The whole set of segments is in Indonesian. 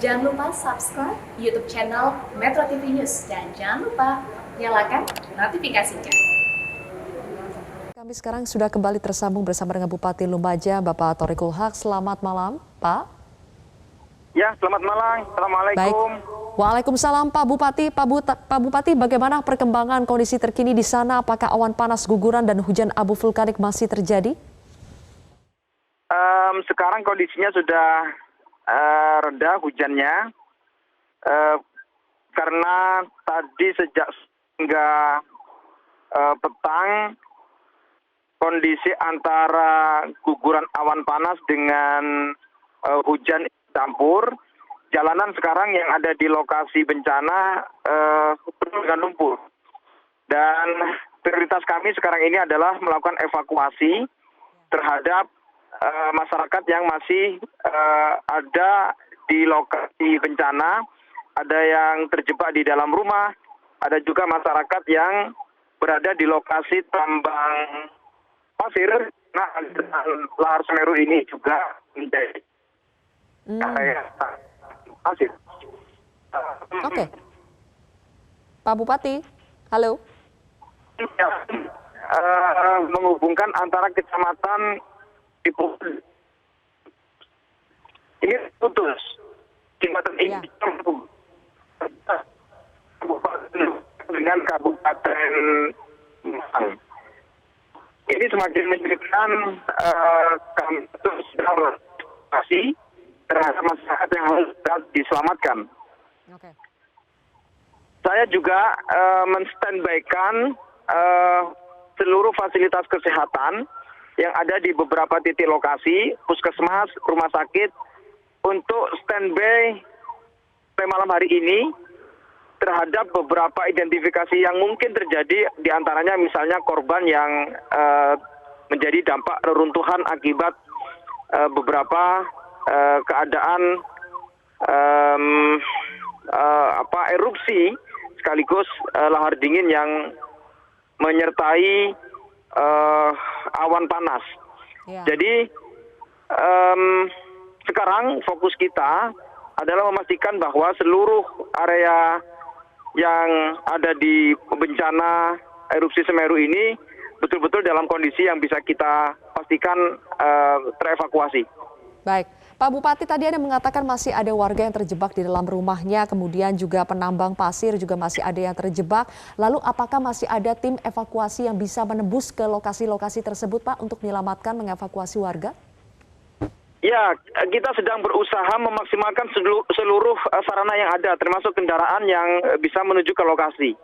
Jangan lupa subscribe YouTube channel Metro TV News dan jangan lupa nyalakan notifikasinya. Kami sekarang sudah kembali tersambung bersama dengan Bupati Lumajang, Bapak Thoriqul Haq. Selamat malam, Pak. Ya, selamat malam. Assalamualaikum. Baik. Waalaikumsalam, Pak Bupati. Pak Bupati, bagaimana perkembangan kondisi terkini di sana? Apakah awan panas guguran dan hujan abu vulkanik masih terjadi? Sekarang kondisinya sudah reda hujannya, karena tadi sejak hingga petang kondisi antara guguran awan panas dengan hujan campur. Jalanan sekarang yang ada di lokasi bencana penuh dengan lumpur. Dan prioritas kami sekarang ini adalah melakukan evakuasi terhadap masyarakat yang masih ada di lokasi bencana. Ada yang terjebak di dalam rumah, ada juga masyarakat yang berada di lokasi tambang pasir. Nah, lahar Semeru ini juga menjadi area pasir. Oke. Pak Bupati, halo. Menghubungkan antara kecamatan ini putus. Jembatan ini dengan Kabupaten Malang. Ini semakin menyulitkan kami terus masih terhadap masyarakat yang harus diselamatkan. Oke. Saya juga menstandby-kan seluruh fasilitas kesehatan yang ada di beberapa titik lokasi, puskesmas, rumah sakit, untuk standby sampai malam hari ini terhadap beberapa identifikasi yang mungkin terjadi, diantaranya misalnya korban yang menjadi dampak reruntuhan akibat beberapa keadaan erupsi sekaligus lahar dingin yang menyertai awan panas. Ya. Jadi sekarang fokus kita adalah memastikan bahwa seluruh area yang ada di bencana erupsi Semeru ini betul-betul dalam kondisi yang bisa kita pastikan terevakuasi. Baik, Pak Bupati, tadi Anda mengatakan masih ada warga yang terjebak di dalam rumahnya, kemudian juga penambang pasir juga masih ada yang terjebak. Lalu apakah masih ada tim evakuasi yang bisa menembus ke lokasi-lokasi tersebut, Pak, untuk menyelamatkan, mengevakuasi warga? Ya, kita sedang berusaha memaksimalkan seluruh sarana yang ada, termasuk kendaraan yang bisa menuju ke lokasi.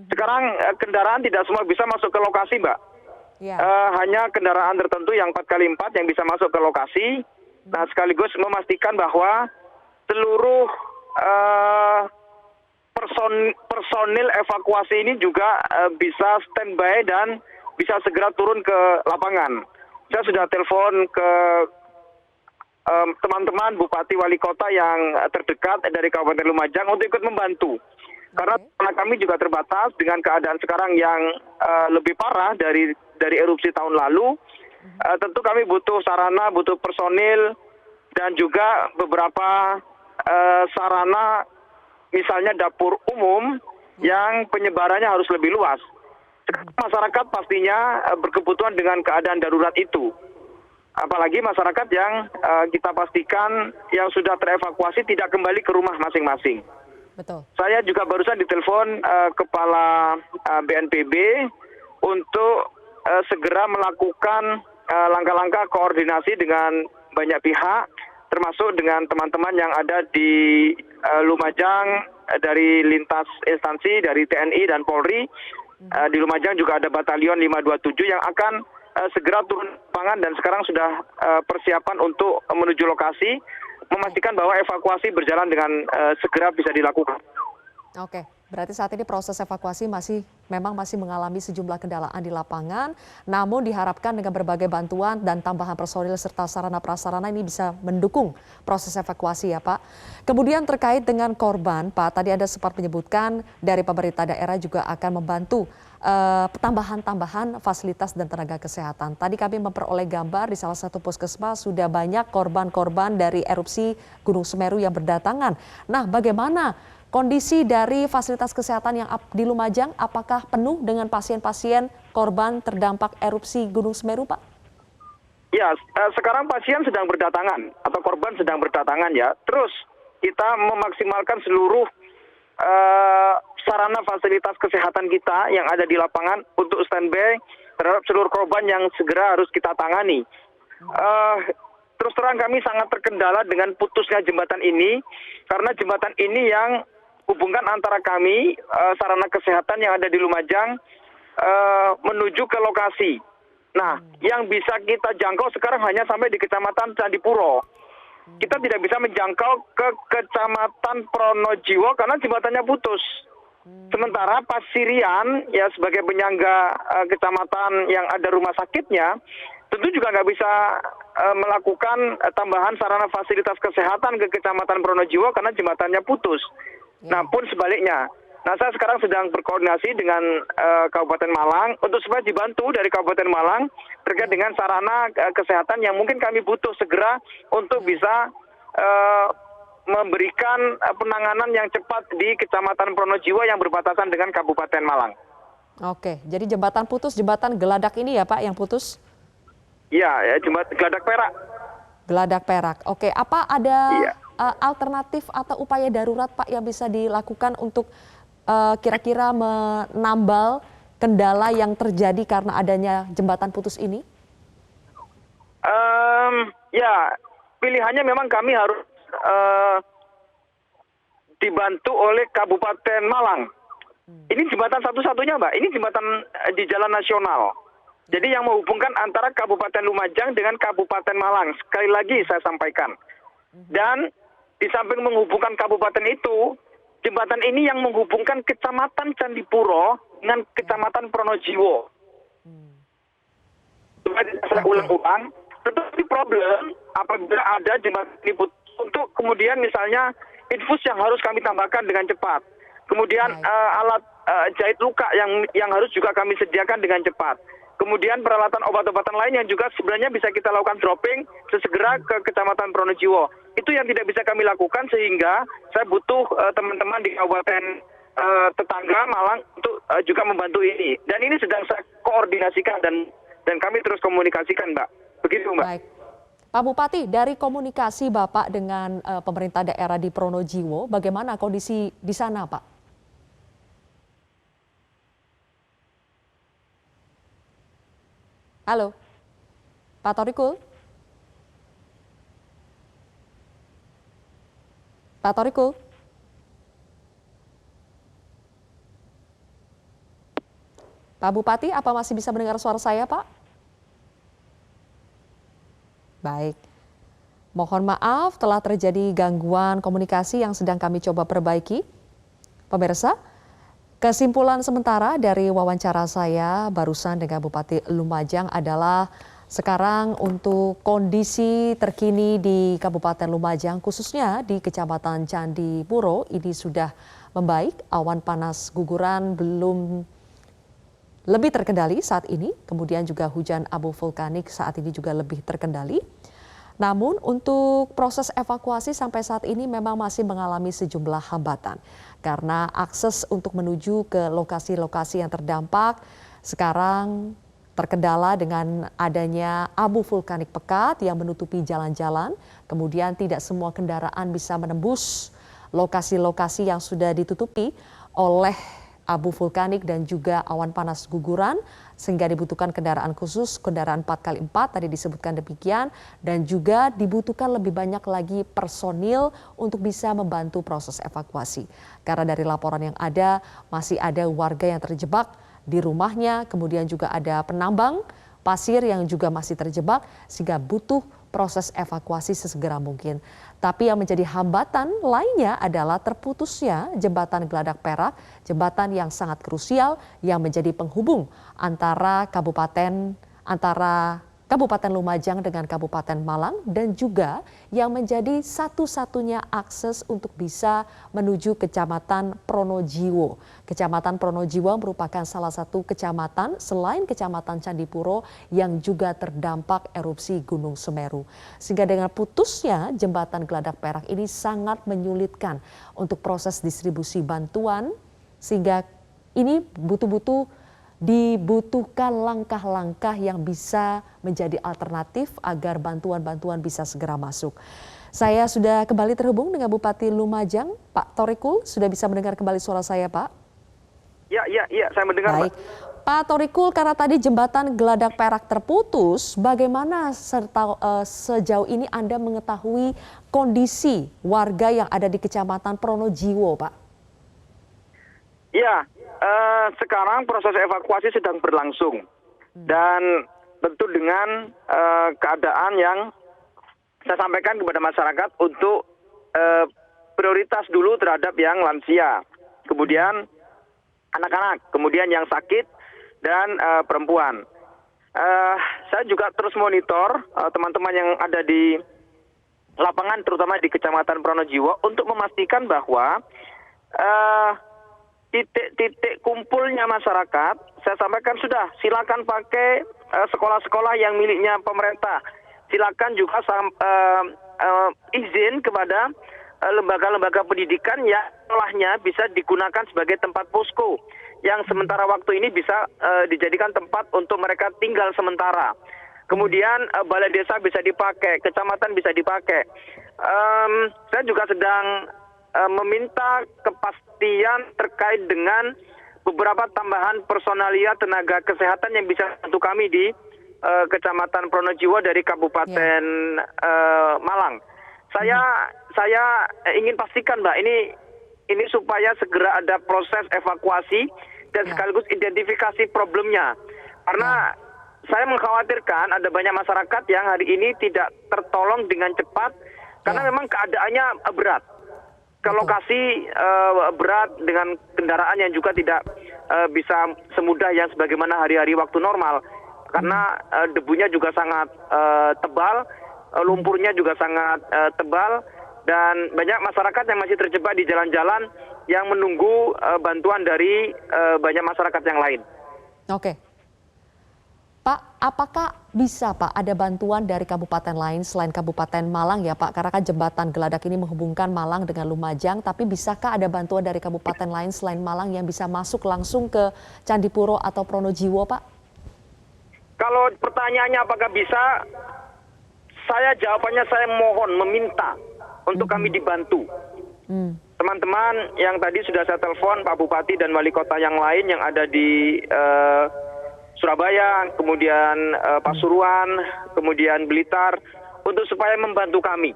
Sekarang kendaraan tidak semua bisa masuk ke lokasi, Mbak. Ya. Hanya kendaraan tertentu yang 4x4 yang bisa masuk ke lokasi. Nah, sekaligus memastikan bahwa seluruh personil evakuasi ini juga bisa standby dan bisa segera turun ke lapangan. Saya sudah telepon ke teman-teman Bupati Wali Kota yang terdekat dari Kabupaten Lumajang untuk ikut membantu. Karena kami juga terbatas dengan keadaan sekarang yang lebih parah dari erupsi tahun lalu. Tentu kami butuh sarana, butuh personil, dan juga beberapa sarana, misalnya dapur umum yang penyebarannya harus lebih luas. Masyarakat pastinya berkebutuhan dengan keadaan darurat itu. Apalagi masyarakat yang kita pastikan yang sudah terevakuasi tidak kembali ke rumah masing-masing. Betul. Saya juga barusan ditelepon Kepala BNPB untuk segera melakukan langkah-langkah koordinasi dengan banyak pihak, termasuk dengan teman-teman yang ada di Lumajang, dari lintas instansi, dari TNI dan Polri. Di Lumajang juga ada Batalion 527 yang akan segera turun lapangan dan sekarang sudah persiapan untuk menuju lokasi, memastikan bahwa evakuasi berjalan dengan segera bisa dilakukan. Oke, Berarti saat ini proses evakuasi memang masih mengalami sejumlah kendala di lapangan, namun diharapkan dengan berbagai bantuan dan tambahan personil serta sarana prasarana ini bisa mendukung proses evakuasi ya Pak. Kemudian terkait dengan korban, Pak, tadi ada sempat menyebutkan dari pemerintah daerah juga akan membantu tambahan fasilitas dan tenaga kesehatan. Tadi kami memperoleh gambar di salah satu puskesmas sudah banyak korban-korban dari erupsi Gunung Semeru yang berdatangan. Nah, bagaimana kondisi dari fasilitas kesehatan yang di Lumajang, apakah penuh dengan pasien-pasien korban terdampak erupsi Gunung Semeru, Pak? Ya, sekarang pasien sedang berdatangan atau korban sedang berdatangan ya. Terus kita memaksimalkan seluruh sarana fasilitas kesehatan kita yang ada di lapangan untuk standby terhadap seluruh korban yang segera harus kita tangani. Terus terang kami sangat terkendala dengan putusnya jembatan ini, karena jembatan ini yang hubungkan antara kami, sarana kesehatan yang ada di Lumajang, menuju ke lokasi. Nah, yang bisa kita jangkau sekarang hanya sampai di Kecamatan Candipuro. Kita tidak bisa menjangkau ke Kecamatan Pronojiwo karena jembatannya putus. Sementara Pasirian, ya sebagai penyangga kecamatan yang ada rumah sakitnya, tentu juga nggak bisa melakukan tambahan sarana fasilitas kesehatan ke Kecamatan Pronojiwo karena jembatannya putus. Nah, pun sebaliknya. Nah, saya sekarang sedang berkoordinasi dengan Kabupaten Malang untuk supaya dibantu dari Kabupaten Malang terkait dengan sarana kesehatan yang mungkin kami butuh segera untuk bisa memberikan penanganan yang cepat di Kecamatan Pronojiwo yang berbatasan dengan Kabupaten Malang. Oke, jadi jembatan putus, jembatan Geladak ini ya Pak yang putus? Iya, ya, jembatan Geladak Perak. Geladak Perak. Oke, apa ada alternatif atau upaya darurat Pak yang bisa dilakukan untuk kira-kira menambal kendala yang terjadi karena adanya jembatan putus ini? Ya, pilihannya memang kami harus dibantu oleh Kabupaten Malang. Ini jembatan satu-satunya, Mbak. Ini jembatan di jalan nasional. Jadi yang menghubungkan antara Kabupaten Lumajang dengan Kabupaten Malang. Sekali lagi saya sampaikan. Dan di samping menghubungkan kabupaten itu, jembatan ini yang menghubungkan Kecamatan Candipuro dengan Kecamatan Pronojiwo. Saya ulang-ulang, tetapi problem apabila ada jembatan ini untuk kemudian misalnya infus yang harus kami tambahkan dengan cepat. Kemudian alat jahit luka yang harus juga kami sediakan dengan cepat. Kemudian peralatan obat-obatan lain yang juga sebenarnya bisa kita lakukan dropping sesegera ke Kecamatan Pronojiwo. Itu yang tidak bisa kami lakukan sehingga saya butuh teman-teman di Kabupaten tetangga Malang untuk juga membantu ini. Dan ini sedang saya koordinasikan dan kami terus komunikasikan, Mbak. Begitu, Mbak. Baik. Pak Bupati, dari komunikasi Bapak dengan pemerintah daerah di Pronojiwo, bagaimana kondisi di sana, Pak? Halo, Pak Torikul? Pak Torikul? Pak Bupati, apa masih bisa mendengar suara saya, Pak? Baik. Mohon maaf telah terjadi gangguan komunikasi yang sedang kami coba perbaiki. Pemirsa, kesimpulan sementara dari wawancara saya barusan dengan Bupati Lumajang adalah sekarang untuk kondisi terkini di Kabupaten Lumajang khususnya di Kecamatan Candipuro ini sudah membaik. Awan panas guguran belum lebih terkendali saat ini, kemudian juga hujan abu vulkanik saat ini juga lebih terkendali. Namun untuk proses evakuasi sampai saat ini memang masih mengalami sejumlah hambatan. Karena akses untuk menuju ke lokasi-lokasi yang terdampak sekarang terkendala dengan adanya abu vulkanik pekat yang menutupi jalan-jalan. Kemudian tidak semua kendaraan bisa menembus lokasi-lokasi yang sudah ditutupi oleh abu vulkanik dan juga awan panas guguran sehingga dibutuhkan kendaraan khusus, kendaraan 4x4 tadi disebutkan demikian, dan juga dibutuhkan lebih banyak lagi personil untuk bisa membantu proses evakuasi. Karena dari laporan yang ada masih ada warga yang terjebak di rumahnya, kemudian juga ada penambang pasir yang juga masih terjebak sehingga butuh proses evakuasi sesegera mungkin. Tapi yang menjadi hambatan lainnya adalah terputusnya jembatan Geladak Perak, jembatan yang sangat krusial yang menjadi penghubung antara Kabupaten Lumajang dengan Kabupaten Malang dan juga yang menjadi satu-satunya akses untuk bisa menuju Kecamatan Pronojiwo. Kecamatan Pronojiwo merupakan salah satu kecamatan selain Kecamatan Candipuro yang juga terdampak erupsi Gunung Semeru. Sehingga dengan putusnya jembatan Geladak Perak ini sangat menyulitkan untuk proses distribusi bantuan sehingga ini dibutuhkan langkah-langkah yang bisa menjadi alternatif agar bantuan-bantuan bisa segera masuk. Saya sudah kembali terhubung dengan Bupati Lumajang, Pak Thorikul. Sudah bisa mendengar kembali suara saya, Pak? Ya, saya mendengar, Baik. Pak Thorikul, karena tadi jembatan Geladak Perak terputus, bagaimana sejauh ini Anda mengetahui kondisi warga yang ada di Kecamatan Pronojiwo, Pak? Ya, sekarang proses evakuasi sedang berlangsung dan tentu dengan keadaan yang saya sampaikan kepada masyarakat untuk prioritas dulu terhadap yang lansia, kemudian anak-anak, kemudian yang sakit dan perempuan. Saya juga terus monitor teman-teman yang ada di lapangan, terutama di Kecamatan Pronojiwo, untuk memastikan bahwa titik-titik kumpulnya masyarakat, saya sampaikan sudah, silakan pakai sekolah-sekolah yang miliknya pemerintah. Silakan juga izin kepada lembaga-lembaga pendidikan yang sekolahnya bisa digunakan sebagai tempat posko, yang sementara waktu ini bisa dijadikan tempat untuk mereka tinggal sementara. Kemudian balai desa bisa dipakai, kecamatan bisa dipakai. Saya juga sedang meminta kepastian terkait dengan beberapa tambahan personalia tenaga kesehatan yang bisa bantu kami di Kecamatan Pronojiwo dari Kabupaten Malang. Saya ingin pastikan, Mbak, ini supaya segera ada proses evakuasi dan sekaligus identifikasi problemnya. Karena saya mengkhawatirkan ada banyak masyarakat yang hari ini tidak tertolong dengan cepat karena memang keadaannya berat. Ke lokasi berat dengan kendaraan yang juga tidak bisa semudah yang sebagaimana hari-hari waktu normal. Karena debunya juga sangat tebal, lumpurnya juga sangat tebal, dan banyak masyarakat yang masih terjebak di jalan-jalan yang menunggu bantuan dari banyak masyarakat yang lain. Oke. Pak, apakah bisa Pak ada bantuan dari kabupaten lain selain Kabupaten Malang ya Pak? Karena kan jembatan Geladak ini menghubungkan Malang dengan Lumajang, tapi bisakah ada bantuan dari kabupaten lain selain Malang yang bisa masuk langsung ke Candipuro atau Pronojiwo, Pak? Kalau pertanyaannya apakah bisa, jawabannya saya mohon, meminta untuk kami dibantu. Teman-teman yang tadi sudah saya telepon, Pak Bupati dan Wali Kota yang lain yang ada di Surabaya, kemudian Pasuruan, kemudian Blitar, untuk supaya membantu kami.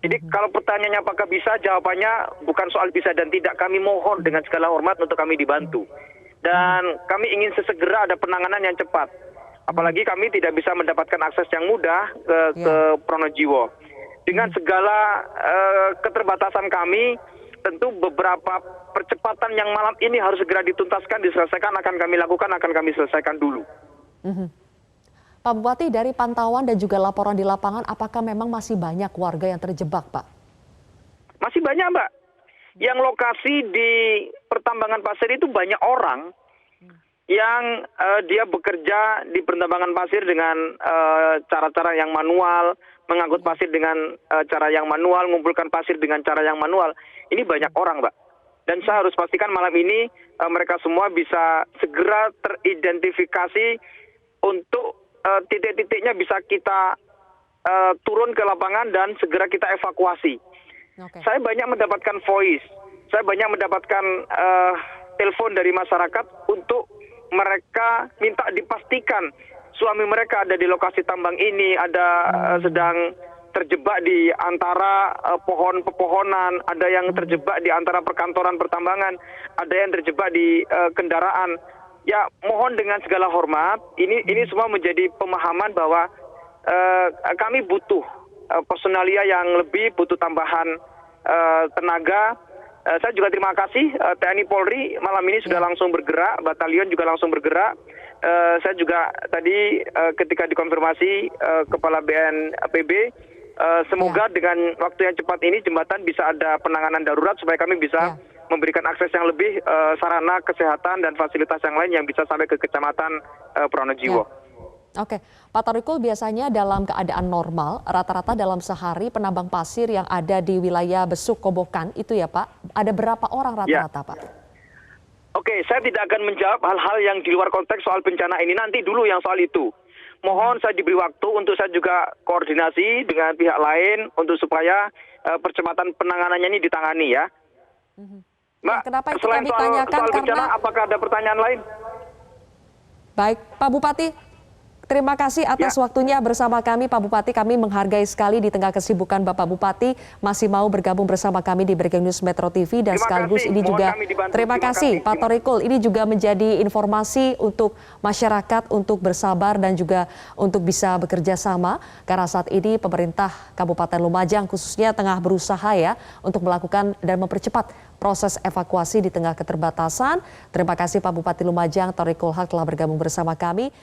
Jadi kalau pertanyaannya apakah bisa, jawabannya bukan soal bisa dan tidak. Kami mohon dengan segala hormat untuk kami dibantu. Dan kami ingin sesegera ada penanganan yang cepat. Apalagi kami tidak bisa mendapatkan akses yang mudah ke Pronojiwo. Dengan segala keterbatasan kami, tentu beberapa percepatan yang malam ini harus segera dituntaskan, diselesaikan, akan kami lakukan, akan kami selesaikan dulu. Pak Bupati, dari pantauan dan juga laporan di lapangan, apakah memang masih banyak warga yang terjebak, Pak? Masih banyak, Mbak. Yang lokasi di pertambangan pasir itu banyak orang yang dia bekerja di pertambangan pasir dengan cara-cara yang manual, mengangkut pasir dengan cara yang manual, mengumpulkan pasir dengan cara yang manual. Ini banyak orang, Mbak. Dan saya harus pastikan malam ini mereka semua bisa segera teridentifikasi untuk titik-titiknya bisa kita turun ke lapangan dan segera kita evakuasi. Saya banyak mendapatkan voice, saya banyak mendapatkan telepon dari masyarakat untuk mereka minta dipastikan suami mereka ada di lokasi tambang ini, ada sedang terjebak di antara pohon-pepohonan, ada yang terjebak di antara perkantoran pertambangan, ada yang terjebak di kendaraan. Ya, mohon dengan segala hormat, ini semua menjadi pemahaman bahwa kami butuh personalia yang lebih, butuh tambahan tenaga. Saya juga terima kasih TNI Polri malam ini sudah langsung bergerak, batalion juga langsung bergerak. Saya juga tadi ketika dikonfirmasi Kepala BNPB, semoga dengan waktu yang cepat ini jembatan bisa ada penanganan darurat supaya kami bisa memberikan akses yang lebih, sarana kesehatan dan fasilitas yang lain yang bisa sampai ke Kecamatan Pronojiwo. Oke, Pak Thoriqul, biasanya dalam keadaan normal, rata-rata dalam sehari penambang pasir yang ada di wilayah Besuk Kobokan itu ya Pak, ada berapa orang rata-rata Pak? Oke, saya tidak akan menjawab hal-hal yang di luar konteks soal bencana ini, nanti dulu yang soal itu. Mohon saya diberi waktu untuk saya juga koordinasi dengan pihak lain untuk supaya percepatan penanganannya ini ditangani ya. Mbak, Kenapa itu selain kami soal tanyakan bencana, karena... apakah ada pertanyaan lain? Baik, Pak Bupati, terima kasih atas waktunya bersama kami, Pak Bupati. Kami menghargai sekali di tengah kesibukan Bapak Bupati masih mau bergabung bersama kami di Breaking News Metro TV dan sekaligus ini juga terima kasih Pak Thoriqul. Ini juga menjadi informasi untuk masyarakat untuk bersabar dan juga untuk bisa bekerja sama karena saat ini pemerintah Kabupaten Lumajang khususnya tengah berusaha ya untuk melakukan dan mempercepat proses evakuasi di tengah keterbatasan. Terima kasih Pak Bupati Lumajang Thoriqul Haq telah bergabung bersama kami.